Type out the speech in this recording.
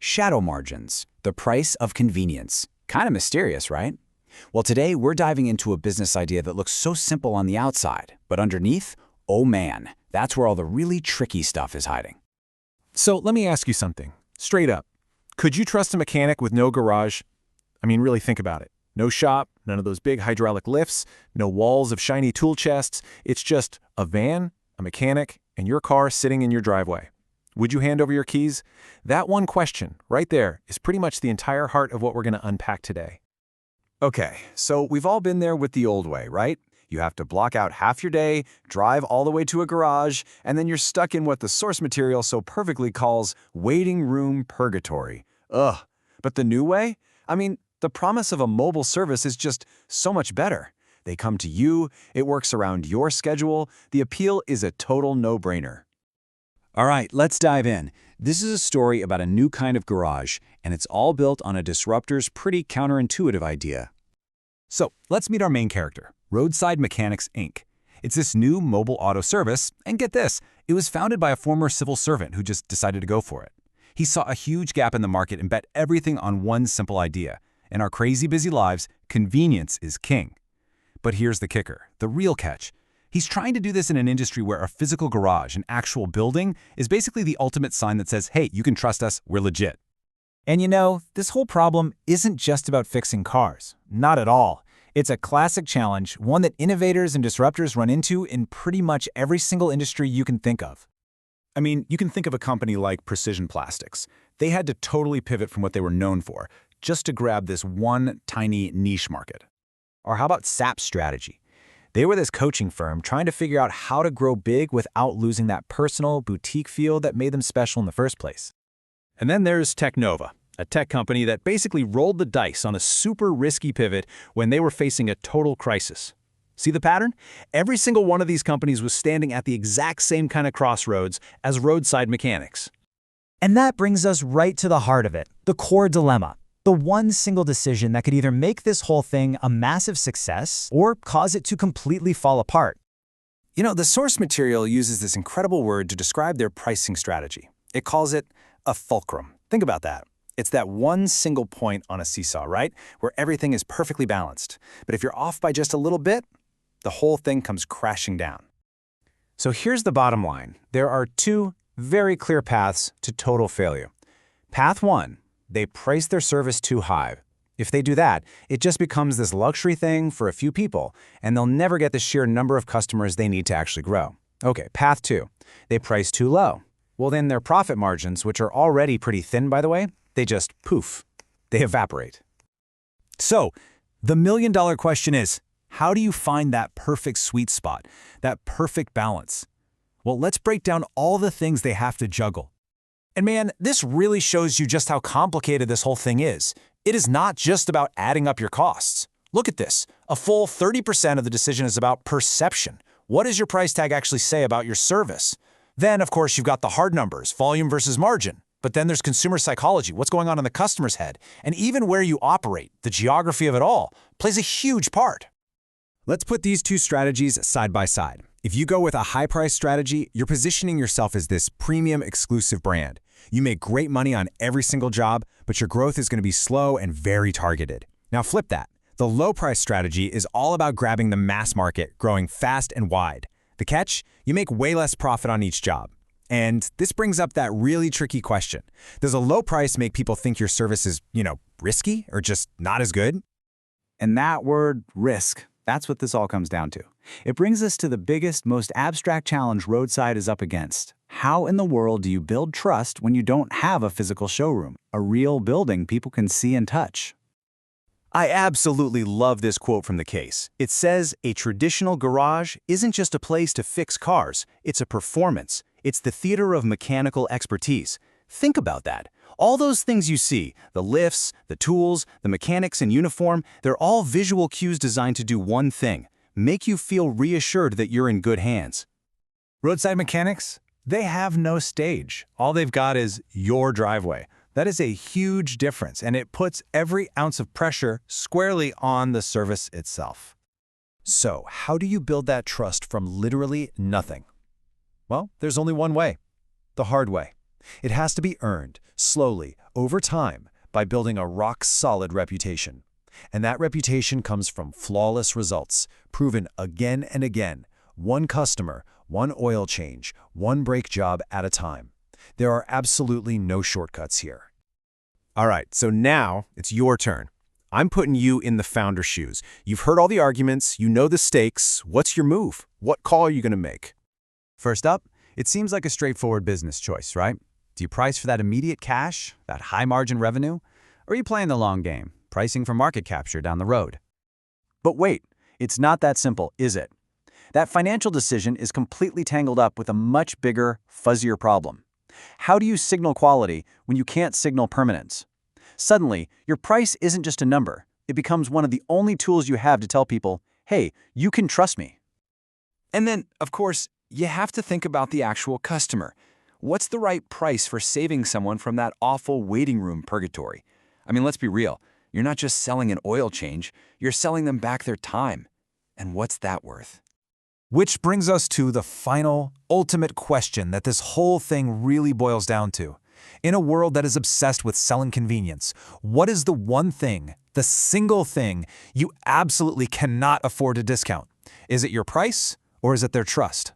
Shadow margins, the price of convenience. Kind of mysterious, right? Well, today we're diving into a business idea that looks so simple on the outside, but underneath, oh man, that's where all the really tricky stuff is hiding. So let me ask you something, straight up. Could you trust a mechanic with no garage? I mean, really think about it. No shop, none of those big hydraulic lifts, no walls of shiny tool chests. It's just a van, a mechanic, and your car sitting in your driveway. Would you hand over your keys? That one question, right there, is pretty much the entire heart of what we're going to unpack today. Okay, so we've all been there with the old way, right? You have to block out half your day, drive all the way to a garage, and then you're stuck in what the source material so perfectly calls waiting room purgatory. Ugh. But the new way? I mean, the promise of a mobile service is just so much better. They come to you, it works around your schedule, the appeal is a total no-brainer. All right, let's dive in. This is a story about a new kind of garage, and it's all built on a disruptor's pretty counterintuitive idea. So let's meet our main character, Roadside Mechanics, Inc. It's this new mobile auto service, and get this, it was founded by a former civil servant who just decided to go for it. He saw a huge gap in the market and bet everything on one simple idea. In our crazy busy lives, convenience is king. But here's the kicker, the real catch. He's trying to do this in an industry where a physical garage, an actual building, is basically the ultimate sign that says, hey, you can trust us, we're legit. And you know, this whole problem isn't just about fixing cars. Not at all. It's a classic challenge, one that innovators and disruptors run into in pretty much every single industry you can think of. I mean, you can think of a company like Precision Plastics. They had to totally pivot from what they were known for, just to grab this one tiny niche market. Or how about SAP Strategy? They were this coaching firm trying to figure out how to grow big without losing that personal, boutique feel that made them special in the first place. And then there's Technova, a tech company that basically rolled the dice on a super risky pivot when they were facing a total crisis. See the pattern? Every single one of these companies was standing at the exact same kind of crossroads as Roadside Mechanics. And that brings us right to the heart of it, the core dilemma. The one single decision that could either make this whole thing a massive success or cause it to completely fall apart. You know, the source material uses this incredible word to describe their pricing strategy. It calls it a fulcrum. Think about that. It's that one single point on a seesaw, right? Where everything is perfectly balanced. But if you're off by just a little bit, the whole thing comes crashing down. So here's the bottom line. There are two very clear paths to total failure. Path one, they price their service too high. If they do that, it just becomes this luxury thing for a few people, and they'll never get the sheer number of customers they need to actually grow. Okay, path two, they price too low. Well, then their profit margins, which are already pretty thin, by the way, they just poof. They evaporate. So, the million-dollar question is, how do you find that perfect sweet spot, that perfect balance? Well, let's break down all the things they have to juggle. And man, this really shows you just how complicated this whole thing is. It is not just about adding up your costs. Look at this. A full 30% of the decision is about perception. What does your price tag actually say about your service? Then, of course, you've got the hard numbers, volume versus margin. But then there's consumer psychology, what's going on in the customer's head. And even where you operate, the geography of it all, plays a huge part. Let's put these two strategies side by side. If you go with a high-price strategy, you're positioning yourself as this premium exclusive brand. You make great money on every single job, but your growth is going to be slow and very targeted. Now flip that. The low-price strategy is all about grabbing the mass market, growing fast and wide. The catch? You make way less profit on each job. And this brings up that really tricky question. Does a low price make people think your service is, risky or just not as good? And that word, risk, that's what this all comes down to. It brings us to the biggest, most abstract challenge Roadside is up against. How in the world do you build trust when you don't have a physical showroom, a real building people can see and touch? I absolutely love this quote from the case. It says, a traditional garage isn't just a place to fix cars, it's a performance. It's the theater of mechanical expertise. Think about that. All those things you see, the lifts, the tools, the mechanics in uniform, they're all visual cues designed to do one thing, make you feel reassured that you're in good hands. Roadside Mechanics, they have no stage. All they've got is your driveway. That is a huge difference, and it puts every ounce of pressure squarely on the service itself. So, how do you build that trust from literally nothing? Well, there's only one way, the hard way. It has to be earned, slowly, over time, by building a rock-solid reputation. And that reputation comes from flawless results, proven again and again, one customer, one oil change, one brake job at a time. There are absolutely no shortcuts here. All right, so now it's your turn. I'm putting you in the founder's shoes. You've heard all the arguments, you know the stakes. What's your move? What call are you going to make? First up, it seems like a straightforward business choice, right? Do you price for that immediate cash, that high-margin revenue? Or are you playing the long game, pricing for market capture down the road? But wait, it's not that simple, is it? That financial decision is completely tangled up with a much bigger, fuzzier problem. How do you signal quality when you can't signal permanence? Suddenly, your price isn't just a number. It becomes one of the only tools you have to tell people, hey, you can trust me. And then, of course, you have to think about the actual customer. What's the right price for saving someone from that awful waiting room purgatory? I mean, let's be real. You're not just selling an oil change, you're selling them back their time. And what's that worth? Which brings us to the final, ultimate question that this whole thing really boils down to. In a world that is obsessed with selling convenience, what is the one thing, the single thing, you absolutely cannot afford to discount? Is it your price, or is it their trust?